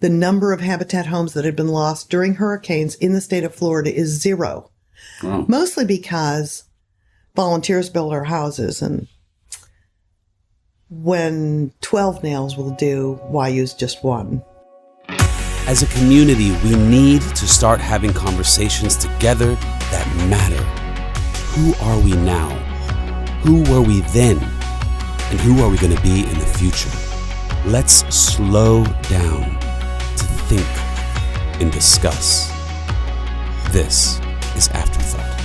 the number of Habitat homes that had been lost during hurricanes in the state of Florida is 0. Wow. Mostly because volunteers build our houses, and when 12 nails will do, why use just one? As a community, we need to start having conversations together that matter. Who are we now? Who were we then? And who are we going to be in the future? Let's slow down to think and discuss. This is Afterthought.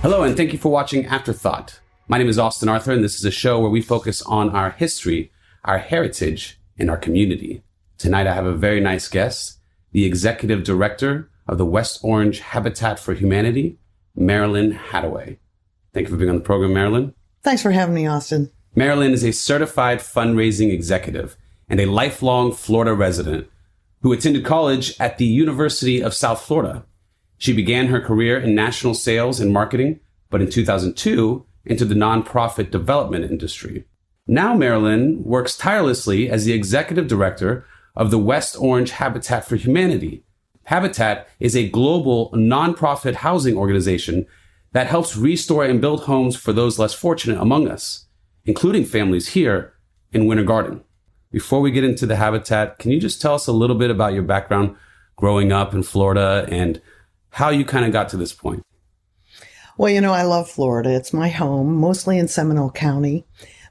Hello, and thank you for watching Afterthought. My name is Austin Arthur, and this is a show where we focus on our history, our heritage, and our community. Tonight, I have a very nice guest, the Executive Director of the West Orange Habitat for Humanity, Marilyn Hattaway. Thank you for being on the program, Marilyn. Thanks for having me, Austin. Marilyn is a certified fundraising executive and a lifelong Florida resident who attended college at the University of South Florida. She began her career in national sales and marketing, but in 2002, entered the nonprofit development industry. Now Marilyn works tirelessly as the Executive Director of the West Orange Habitat for Humanity. Habitat is a global nonprofit housing organization that helps restore and build homes for those less fortunate among us, including families here in Winter Garden. Before we get into the Habitat, can you just tell us a little bit about your background growing up in Florida and how you kind of got to this point? Well, I love Florida. It's my home, mostly in Seminole County.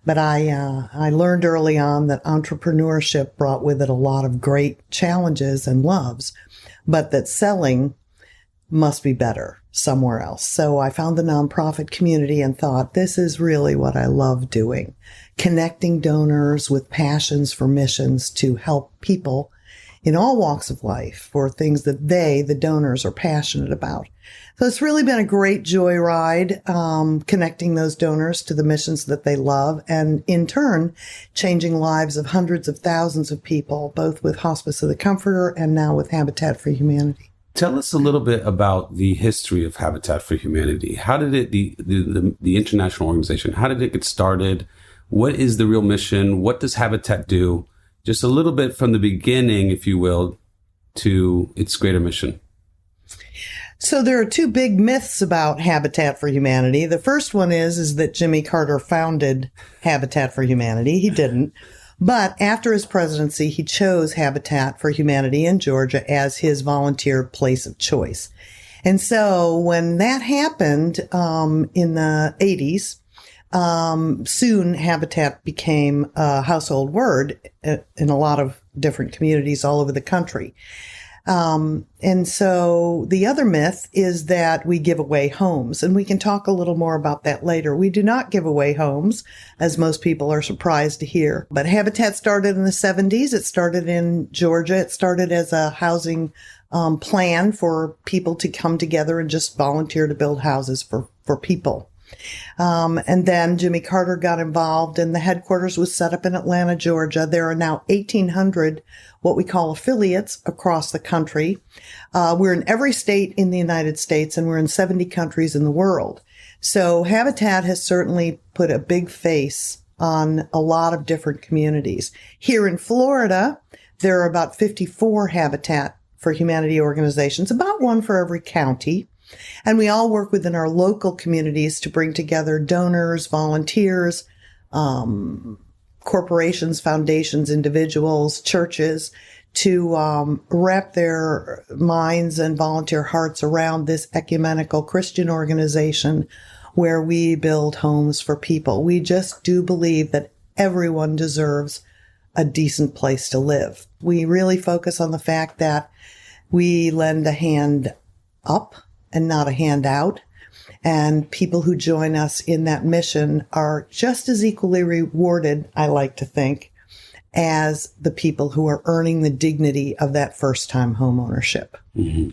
But I learned early on that entrepreneurship brought with it a lot of great challenges and loves, but that selling must be better somewhere else. So I found the nonprofit community and thought, this is really what I love doing, connecting donors with passions for missions to help people in all walks of life for things that the donors, are passionate about. So it's really been a great joyride, connecting those donors to the missions that they love, and in turn, changing lives of hundreds of thousands of people, both with Hospice of the Comforter and now with Habitat for Humanity. Tell us a little bit about the history of Habitat for Humanity. How did it, the international organization, how did it get started? What is the real mission? What does Habitat do? Just a little bit from the beginning, if you will, to its greater mission. So there are two big myths about Habitat for Humanity. The first one is that Jimmy Carter founded Habitat for Humanity. He didn't. But after his presidency, he chose Habitat for Humanity in Georgia as his volunteer place of choice. And so when that happened in the 80s, soon Habitat became a household word in a lot of different communities all over the country. And so the other myth is that we give away homes, and we can talk a little more about that later. We do not give away homes, as most people are surprised to hear. But Habitat started in the 70s. It started in Georgia. It started as a housing plan for people to come together and just volunteer to build houses for people. And then Jimmy Carter got involved, and the headquarters was set up in Atlanta, Georgia. There are now 1,800 what we call affiliates across the country. We're in every state in the United States, and we're in 70 countries in the world. So Habitat has certainly put a big face on a lot of different communities. Here in Florida, there are about 54 Habitat for Humanity organizations, about one for every county. And we all work within our local communities to bring together donors, volunteers, corporations, foundations, individuals, churches, to wrap their minds and volunteer hearts around this ecumenical Christian organization where we build homes for people. We just do believe that everyone deserves a decent place to live. We really focus on the fact that we lend a hand up and not a handout. And people who join us in that mission are just as equally rewarded, I like to think, as the people who are earning the dignity of that first-time home ownership. Mm-hmm.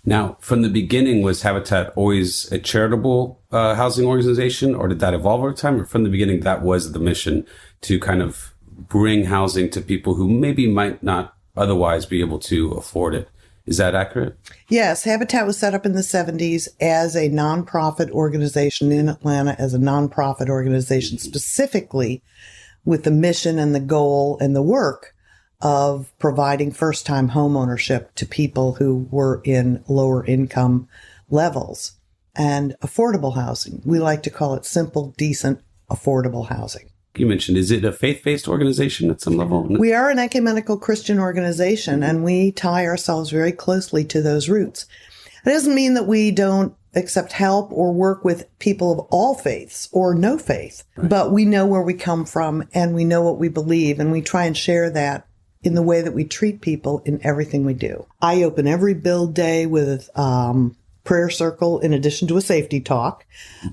Now, from the beginning, was Habitat always a charitable housing organization, or did that evolve over time? Or from the beginning, that was the mission to kind of bring housing to people who maybe might not otherwise be able to afford it? Is that accurate? Yes. Habitat was set up in the 70s as a nonprofit organization in Atlanta, as a nonprofit organization specifically with the mission and the goal and the work of providing first-time home ownership to people who were in lower income levels and affordable housing. We like to call it simple, decent, affordable housing. You mentioned, is it a faith-based organization at some level? We are an ecumenical Christian organization, and we tie ourselves very closely to those roots. It doesn't mean that we don't accept help or work with people of all faiths or no faith, right. But we know where we come from and we know what we believe, and we try and share that in the way that we treat people in everything we do. I open every build day with prayer circle in addition to a safety talk.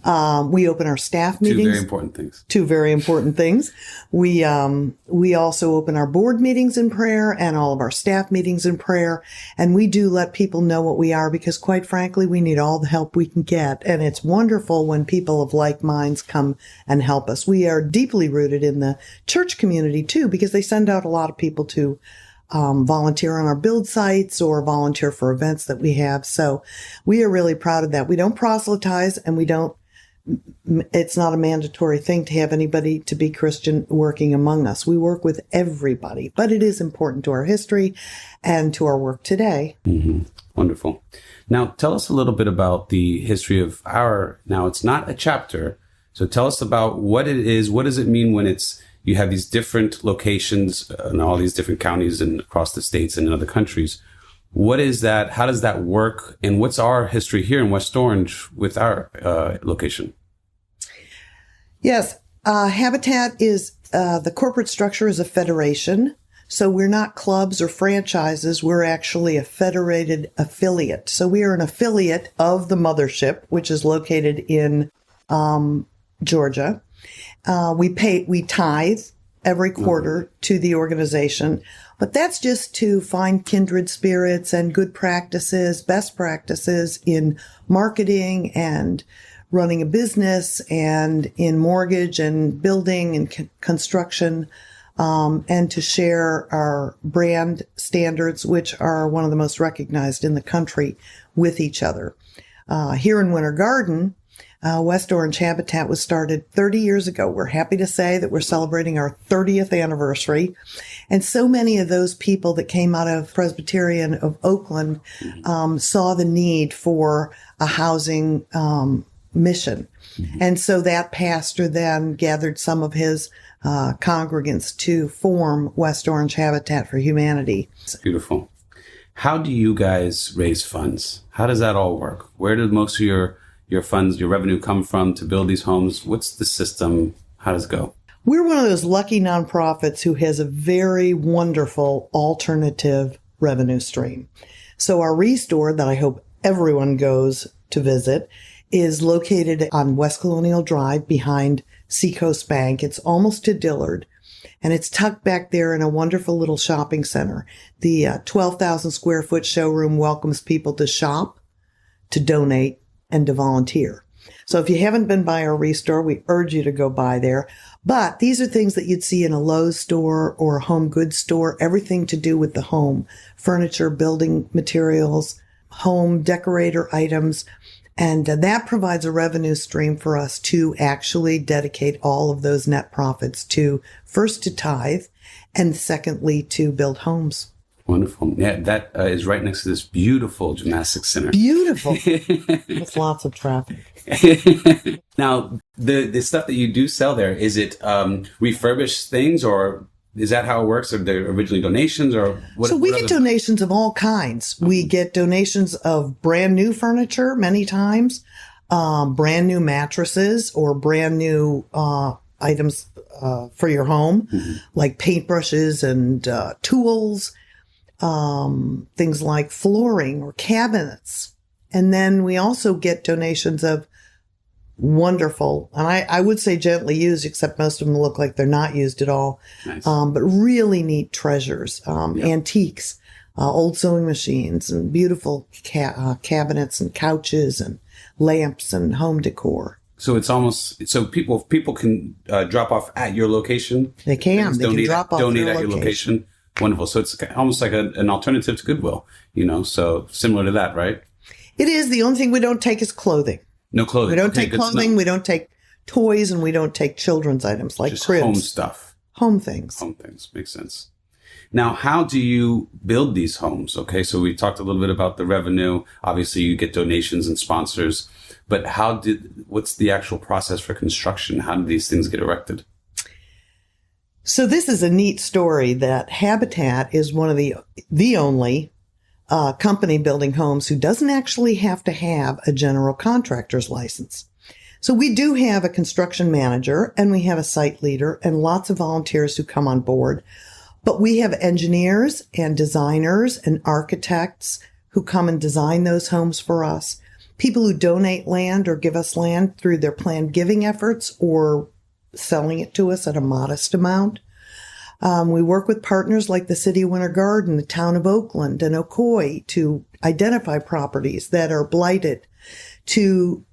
We open our staff meetings. Two very important things. Two very important things. We also open our board meetings in prayer and all of our staff meetings in prayer. And we do let people know what we are because, quite frankly, we need all the help we can get. And it's wonderful when people of like minds come and help us. We are deeply rooted in the church community, too, because they send out a lot of people to volunteer on our build sites or volunteer for events that we have. So we are really proud of that. We don't proselytize, and it's not a mandatory thing to have anybody to be Christian working among us. We work with everybody, but it is important to our history and to our work today. Mm-hmm. Wonderful. Now, tell us a little bit about the history of now it's not a chapter. So tell us about what it is. What does it mean when you have these different locations in all these different counties and across the states and in other countries? What is that? How does that work? And what's our history here in West Orange with our location? Yes. Habitat is, the corporate structure is a federation. So we're not clubs or franchises. We're actually a federated affiliate. So we are an affiliate of the mothership, which is located in Georgia. We tithe every quarter to the organization, but that's just to find kindred spirits and good practices, best practices in marketing and running a business and in mortgage and building and construction, and to share our brand standards, which are one of the most recognized in the country, with each other. Here in Winter Garden, West Orange Habitat was started 30 years ago. We're happy to say that we're celebrating our 30th anniversary. And so many of those people that came out of Presbyterian of Oakland saw the need for a housing mission. Mm-hmm. And so that pastor then gathered some of his congregants to form West Orange Habitat for Humanity. Beautiful. How do you guys raise funds? How does that all work? Where did most of your funds, your revenue come from to build these homes? What's the system? How does it go? We're one of those lucky nonprofits who has a very wonderful alternative revenue stream. So our Restore, that I hope everyone goes to visit, is located on West Colonial Drive behind Seacoast Bank. It's almost to Dillard, and it's tucked back there in a wonderful little shopping center. The 12,000 square foot showroom welcomes people to shop, to donate, and to volunteer. So if you haven't been by our Restore, we urge you to go by there. But these are things that you'd see in a Lowe's store or a home goods store, everything to do with the home, furniture, building materials, home decorator items. And that provides a revenue stream for us to actually dedicate all of those net profits to, first, to tithe, and secondly, to build homes. Wonderful. Yeah, that is right next to this beautiful gymnastics center. Beautiful. With lots of traffic. Now, the stuff that you do sell there, is it refurbished things, or is that how it works? Are they originally donations, or what? So we get donations of all kinds. We get donations of brand new furniture many times, brand new mattresses, or brand new items for your home, like paintbrushes and tools. Things like flooring or cabinets. And then we also get donations of wonderful, and I would say gently used, except most of them look like they're not used at all. Nice. But really neat treasures, antiques, old sewing machines, and beautiful cabinets and couches and lamps and home decor. So it's almost, so people can drop off at your location. They can. They can drop off donate at your location. Wonderful. So it's almost like an alternative to Goodwill, so similar to that, right? It is. The only thing we don't take is clothing. No clothing. We don't take clothing. We don't take toys, and we don't take children's items like just cribs. Home stuff. Home things. Home things. Makes sense. Now, how do you build these homes? Okay, so we talked a little bit about the revenue. Obviously, you get donations and sponsors, but what's the actual process for construction? How do these things get erected? So this is a neat story that Habitat is one of the only company building homes who doesn't actually have to have a general contractor's license. So we do have a construction manager and we have a site leader and lots of volunteers who come on board. But we have engineers and designers and architects who come and design those homes for us. People who donate land or give us land through their planned giving efforts or selling it to us at a modest amount. We work with partners like the City of Winter Garden, the Town of Oakland, and Ocoee to identify properties that are blighted, to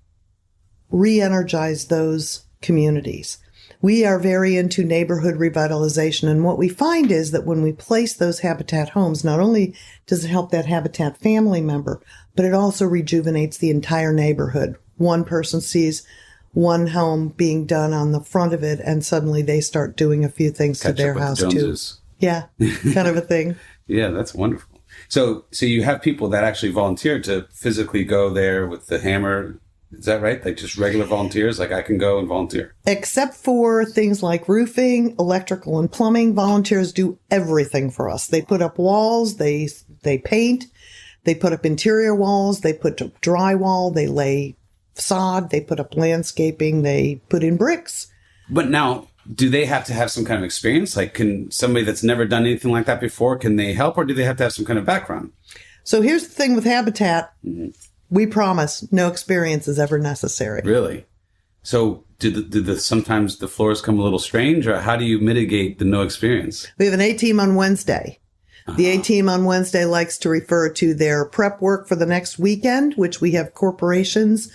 re-energize those communities. We are very into neighborhood revitalization, and what we find is that when we place those Habitat homes, not only does it help that Habitat family member, but it also rejuvenates the entire neighborhood. One person sees one home being done on the front of it, and suddenly they start doing a few things to their house too. Yeah, kind of a thing. Yeah, that's wonderful. So you have people that actually volunteer to physically go there with the hammer. Is that right? Like just regular volunteers? Like I can go and volunteer? Except for things like roofing, electrical, and plumbing, volunteers do everything for us. They put up walls, they paint, they put up interior walls, they put up drywall, they lay sod, they put up landscaping, they put in bricks. But now, do they have to have some kind of experience? Like can somebody that's never done anything like that before, can they help, or do they have to have some kind of background? So here's the thing with Habitat. Mm-hmm. We promise no experience is ever necessary. Really? So do sometimes the floors come a little strange, or how do you mitigate the no experience? We have an A-team on Wednesday. The A-team on Wednesday likes to refer to their prep work for the next weekend, which we have corporations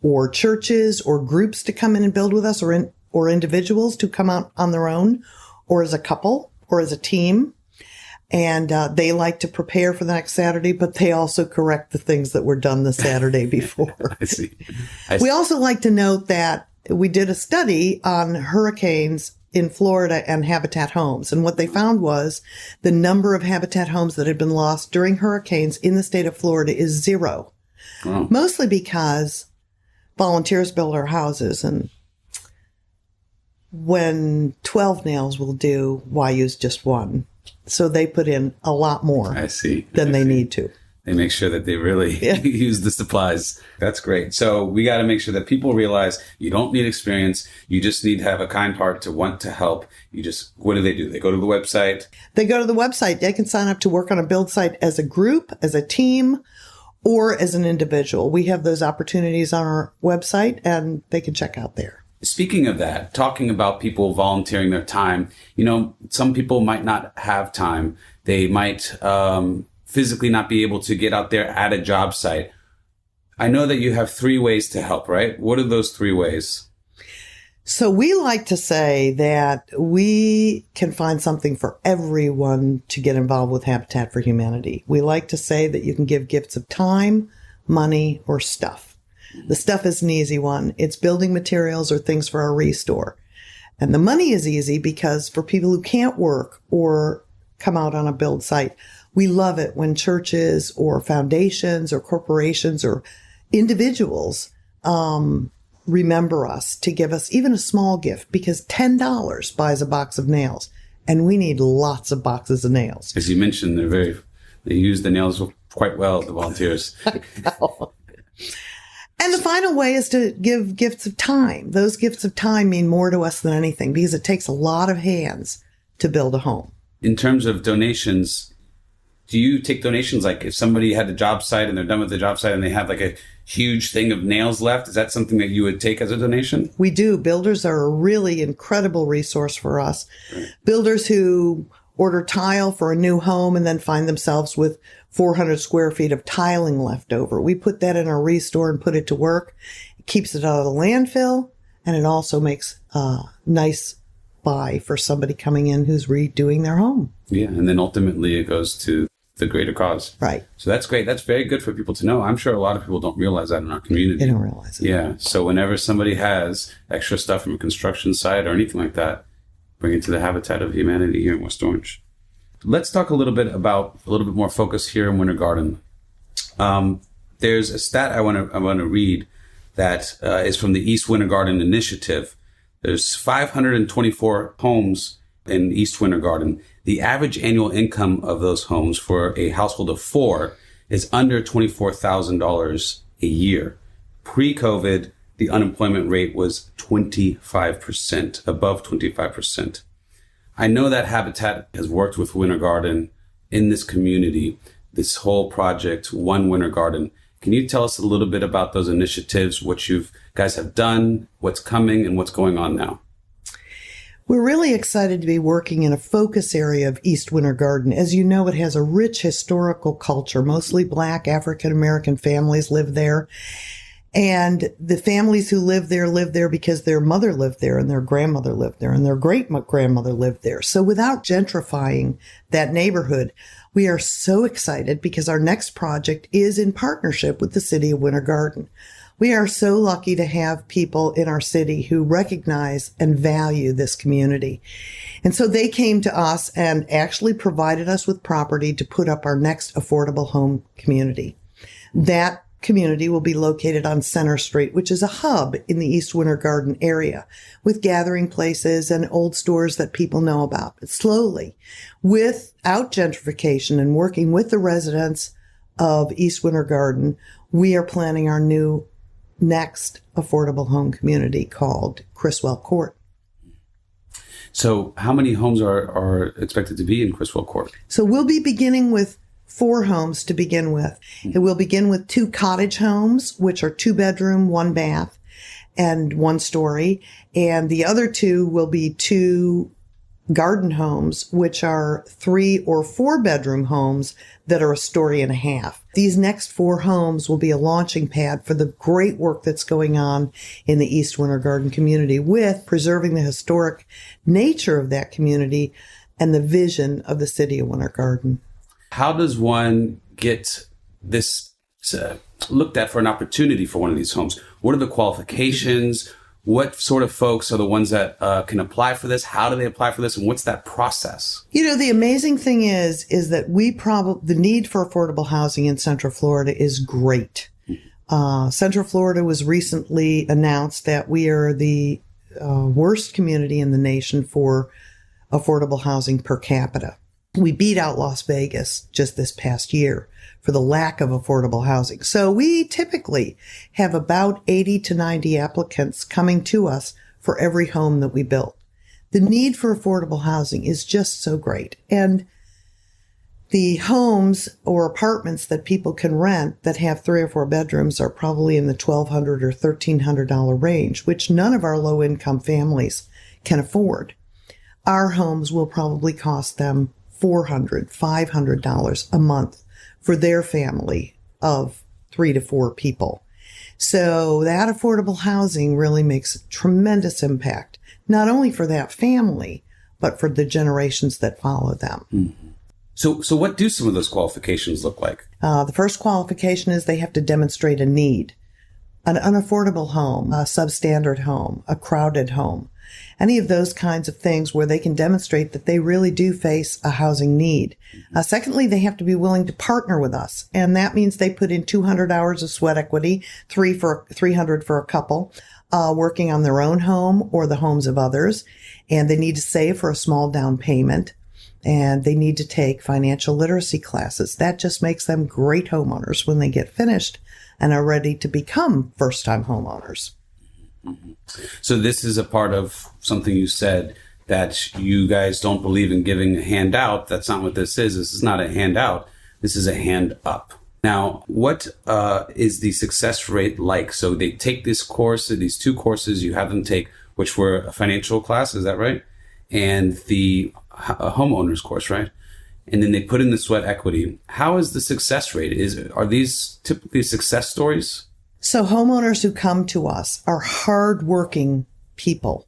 or churches or groups to come in and build with us, or individuals to come out on their own, or as a couple, or as a team. And they like to prepare for the next Saturday, but they also correct the things that were done the Saturday before. I see. We also like to note that we did a study on hurricanes in Florida and Habitat homes. And what they found was the number of Habitat homes that had been lost during hurricanes in the state of Florida is 0. Wow. Mostly because volunteers build our houses, and when 12 nails will do, why use just one? So they put in a lot more than they need to. They make sure that they really use the supplies. That's great. So we got to make sure that people realize you don't need experience. You just need to have a kind heart to want to help. What do? They go to the website. They go to the website. They can sign up to work on a build site as a group, as a team, or as an individual. We have those opportunities on our website, and they can check out there. Speaking of that, talking about people volunteering their time, some people might not have time. They might physically not be able to get out there at a job site. I know that you have 3 ways to help, right? What are those 3 ways? So we like to say that we can find something for everyone to get involved with Habitat for Humanity. We like to say that you can give gifts of time, money, or stuff. The stuff is an easy one. It's building materials or things for our restore. And the money is easy because for people who can't work or come out on a build site, we love it when churches or foundations or corporations or individuals remember us to give us even a small gift, because $10 buys a box of nails, and we need lots of boxes of nails. As you mentioned, they use the nails quite well, the volunteers. And the final way is to give gifts of time. Those gifts of time mean more to us than anything because it takes a lot of hands to build a home. In terms of donations, do you take donations? Like if somebody had a job site and they're done with the job site and they have like a huge thing of nails left, is that something that you would take as a donation? We do. Builders are a really incredible resource for us. Right. Builders who order tile for a new home and then find themselves with 400 square feet of tiling left over. We put that in our restore and put it to work. It keeps it out of the landfill, and it also makes a nice buy for somebody coming in who's redoing their home. Yeah, and then ultimately it goes to the greater cause. Right. So that's great. That's very good for people to know. I'm sure a lot of people don't realize that in our community. They don't realize it. Yeah. So whenever somebody has extra stuff from a construction site or anything like that, bring it to the Habitat of Humanity here in West Orange. Let's talk a little bit more focus here in Winter Garden. There's a stat I want to read that is from the East Winter Garden Initiative. There's 524 homes in East Winter Garden. The average annual income of those homes for a household of 4 is under $24,000 a year. Pre-COVID, the unemployment rate was 25%, above 25%. I know that Habitat has worked with Winter Garden in this community, this whole project, One Winter Garden. Can you tell us a little bit about those initiatives, what you guys have done, what's coming, and what's going on now? We're really excited to be working in a focus area of East Winter Garden. As you know, it has a rich historical culture. Mostly Black African-American families live there. And the families who live there because their mother lived there and their grandmother lived there and their great-grandmother lived there. So without gentrifying that neighborhood, we are so excited because our next project is in partnership with the city of Winter Garden. We are so lucky to have people in our city who recognize and value this community. And so they came to us and actually provided us with property to put up our next affordable home community. That community will be located on Center Street, which is a hub in the East Winter Garden area with gathering places and old stores that people know about. But slowly, without gentrification and working with the residents of East Winter Garden, we are planning our next affordable home community called Criswell Court. So how many homes are expected to be in Criswell Court? So we'll be beginning with 4 homes to begin with. It will begin with 2 cottage homes, which are 2 bedroom, 1 bath, and 1 story. And the other 2 will be 2 garden homes, which are 3 or 4 bedroom homes that are a story and a half. These next 4 homes will be a launching pad for the great work that's going on in the East Winter Garden community with preserving the historic nature of that community and the vision of the city of Winter Garden. How does one get this looked at for an opportunity for one of these homes? What are the qualifications? What sort of folks are the ones that can apply for this? How do they apply for this? And what's that process? You know, the amazing thing is that the need for affordable housing in Central Florida is great. Central Florida was recently announced that we are the worst community in the nation for affordable housing per capita. We beat out Las Vegas just this past year for the lack of affordable housing. So we typically have about 80 to 90 applicants coming to us for every home that we build. The need for affordable housing is just so great. And the homes or apartments that people can rent that have 3 or 4 bedrooms are probably in the $1,200 or $1,300 range, which none of our low-income families can afford. Our homes will probably cost them $400, $500 a month for their family of 3 to 4 people. So that affordable housing really makes a tremendous impact, not only for that family, but for the generations that follow them. Mm-hmm. So what do some of those qualifications look like? The first qualification is they have to demonstrate a need, an unaffordable home, a substandard home, a crowded home. Any of those kinds of things where they can demonstrate that they really do face a housing need. Secondly, they have to be willing to partner with us. And that means they put in 200 hours of sweat equity, 300 for a couple, working on their own home or the homes of others. And they need to save for a small down payment. And they need to take financial literacy classes. That just makes them great homeowners when they get finished and are ready to become first-time homeowners. Mm-hmm. So this is a part of something you said, that you guys don't believe in giving a handout. That's not what this is. This is not a handout. This is a hand up. Now, what is the success rate like? So they take this course, these 2 courses you have them take, which were a financial class, is that right? And the homeowners course, right? And then they put in the sweat equity. How is the success rate? Are these typically success stories? So homeowners who come to us are hardworking people.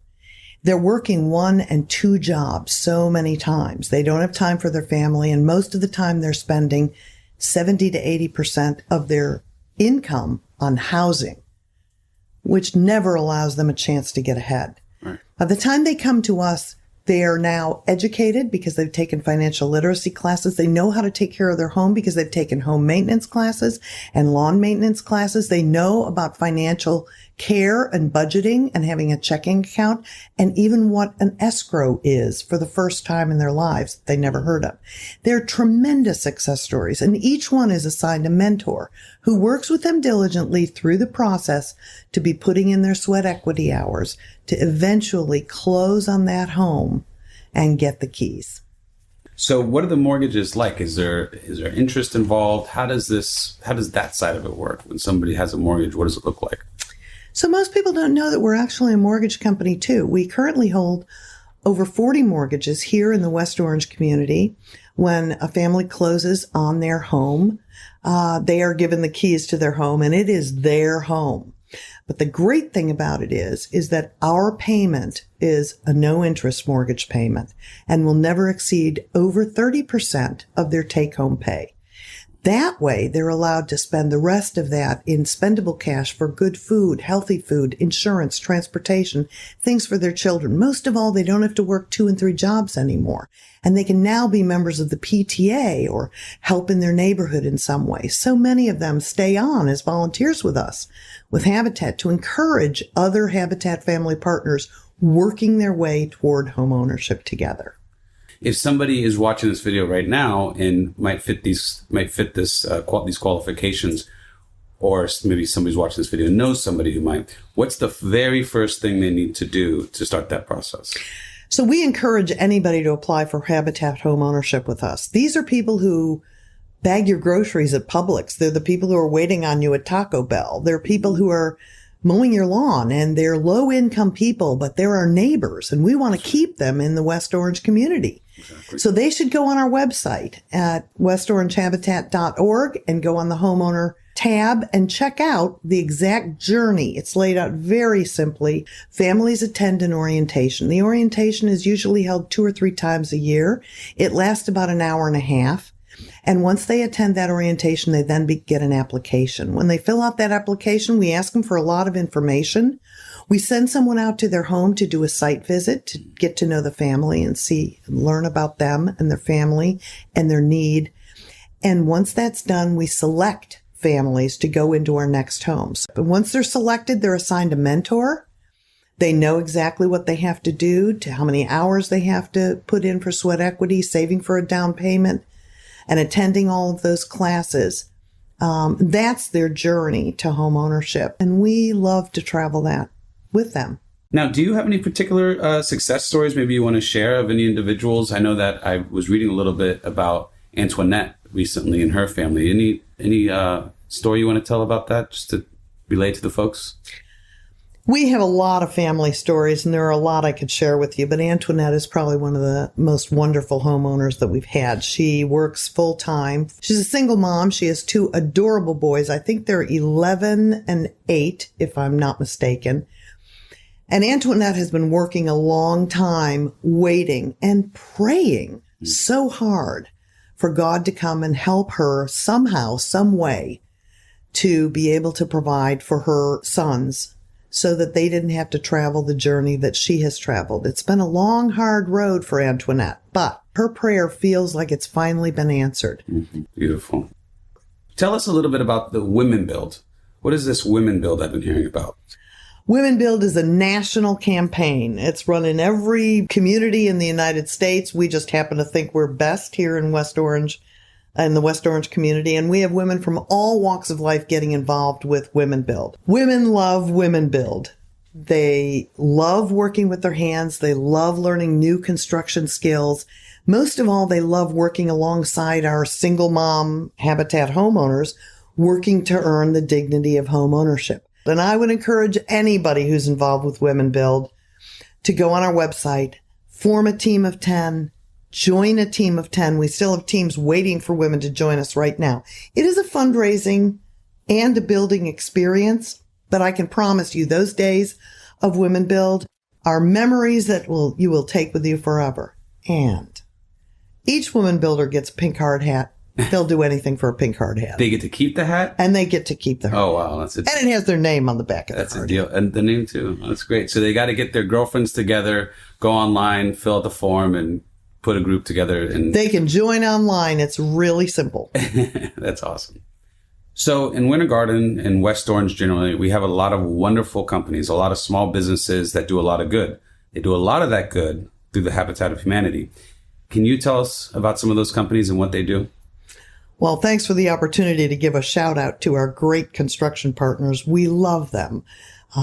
They're working 1 and 2 jobs so many times. They don't have time for their family, and most of the time they're spending 70 to 80% of their income on housing, which never allows them a chance to get ahead. Right. By the time they come to us, They are now educated because they've taken financial literacy classes. They know how to take care of their home because they've taken home maintenance classes and lawn maintenance classes. They know about financial care and budgeting and having a checking account, and even what an escrow is for the first time in their lives they never heard of. They're tremendous success stories, and each one is assigned a mentor who works with them diligently through the process to be putting in their sweat equity hours to eventually close on that home and get the keys. So what are the mortgages like? Is there interest involved? How does that side of it work? When somebody has a mortgage, what does it look like? So most people don't know that we're actually a mortgage company too. We currently hold over 40 mortgages here in the West Orange community. When a family closes on their home, they are given the keys to their home, and it is their home. But the great thing about it is that our payment is a no-interest mortgage payment and will never exceed over 30% of their take-home pay. That way, they're allowed to spend the rest of that in spendable cash for good food, healthy food, insurance, transportation, things for their children. Most of all, they don't have to work 2 and 3 jobs anymore. And they can now be members of the PTA or help in their neighborhood in some way. So many of them stay on as volunteers with us, with Habitat, to encourage other Habitat family partners working their way toward home ownership together. If somebody is watching this video right now and might fit these qualifications, or maybe somebody's watching this video and knows somebody who might, what's the very first thing they need to do to start that process? So we encourage anybody to apply for Habitat home ownership with us. These are people who bag your groceries at Publix. They're the people who are waiting on you at Taco Bell. They're people who are mowing your lawn, and they're low income people, but they're our neighbors, and we want to keep them in the West Orange community. Exactly. So they should go on our website at westorangehabitat.org and go on the homeowner tab and check out the exact journey. It's laid out very simply. Families attend an orientation. The orientation is usually held 2 or 3 times a year. It lasts about an hour and a half. And once they attend that orientation, they then get an application. When they fill out that application, we ask them for a lot of information. We send someone out to their home to do a site visit to get to know the family and learn about them and their family and their need. And once that's done, we select families to go into our next homes. But once they're selected, they're assigned a mentor. They know exactly what they have to do, to how many hours they have to put in for sweat equity, saving for a down payment, and attending all of those classes. That's their journey to home ownership. And we love to travel that with them. Now, do you have any particular success stories maybe you want to share of any individuals? I know that I was reading a little bit about Antoinette recently and her family. Any story you want to tell about that, just to relate to the folks? We have a lot of family stories, and there are a lot I could share with you, but Antoinette is probably one of the most wonderful homeowners that we've had. She works full time. She's a single mom. She has 2 adorable boys. I think they're 11 and 8, if I'm not mistaken. And Antoinette has been working a long time, waiting and praying so hard for God to come and help her somehow, some way, to be able to provide for her sons so that they didn't have to travel the journey that she has traveled. It's been a long, hard road for Antoinette, but her prayer feels like it's finally been answered. Mm-hmm. Beautiful. Tell us a little bit about the Women Build. What is this Women Build I've been hearing about? Women Build is a national campaign. It's run in every community in the United States. We just happen to think we're best here in West Orange, in the West Orange community. And we have women from all walks of life getting involved with Women Build. Women love Women Build. They love working with their hands. They love learning new construction skills. Most of all, they love working alongside our single mom Habitat homeowners, working to earn the dignity of home ownership. And I would encourage anybody who's involved with Women Build to go on our website, form a team of 10, join a team of 10. We still have teams waiting for women to join us right now. It is a fundraising and a building experience, but I can promise you those days of Women Build are memories that you will take with you forever. And each woman builder gets a pink hard hat. They'll do anything for a pink hard hat. They get to keep the hat? And they get to keep the hat. Oh, wow. That's and it has their name on the back of the That's a deal. And the name, too. That's great. So they got to get their girlfriends together, go online, fill out the form, and put a group together. And they can join online. It's really simple. That's awesome. So in Winter Garden and West Orange generally, we have a lot of wonderful companies, a lot of small businesses that do a lot of good. They do a lot of that good through the Habitat of Humanity. Can you tell us about some of those companies and what they do? Well, thanks for the opportunity to give a shout out to our great construction partners. We love them.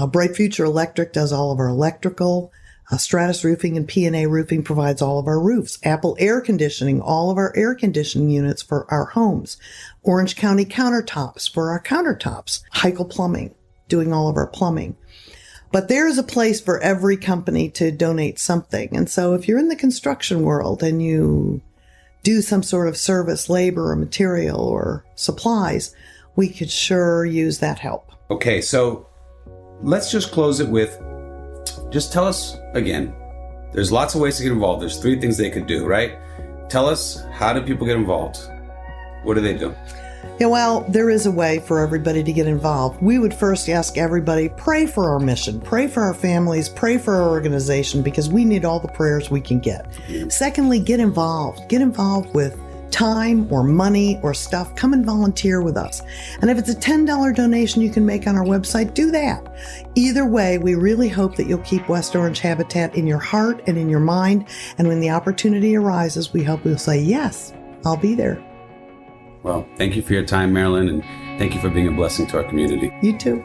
Bright Future Electric does all of our electrical. Stratus Roofing and P&A Roofing provides all of our roofs. Apple Air Conditioning, all of our air conditioning units for our homes. Orange County Countertops for our countertops. Heichel Plumbing, doing all of our plumbing. But there's a place for every company to donate something. And so if you're in the construction world and you do some sort of service, labor, or material, or supplies, we could sure use that help. Okay, so let's just close it with, just tell us again, there's lots of ways to get involved. There's 3 things they could do, right? Tell us, how do people get involved? What do they do? Yeah, well, there is a way for everybody to get involved. We would first ask everybody, pray for our mission, pray for our families, pray for our organization, because we need all the prayers we can get. Secondly, get involved. Get involved with time or money or stuff. Come and volunteer with us. And if it's a $10 donation you can make on our website, do that. Either way, we really hope that you'll keep West Orange Habitat in your heart and in your mind. And when the opportunity arises, we hope you'll say, yes, I'll be there. Well, thank you for your time, Marilyn, and thank you for being a blessing to our community. You too.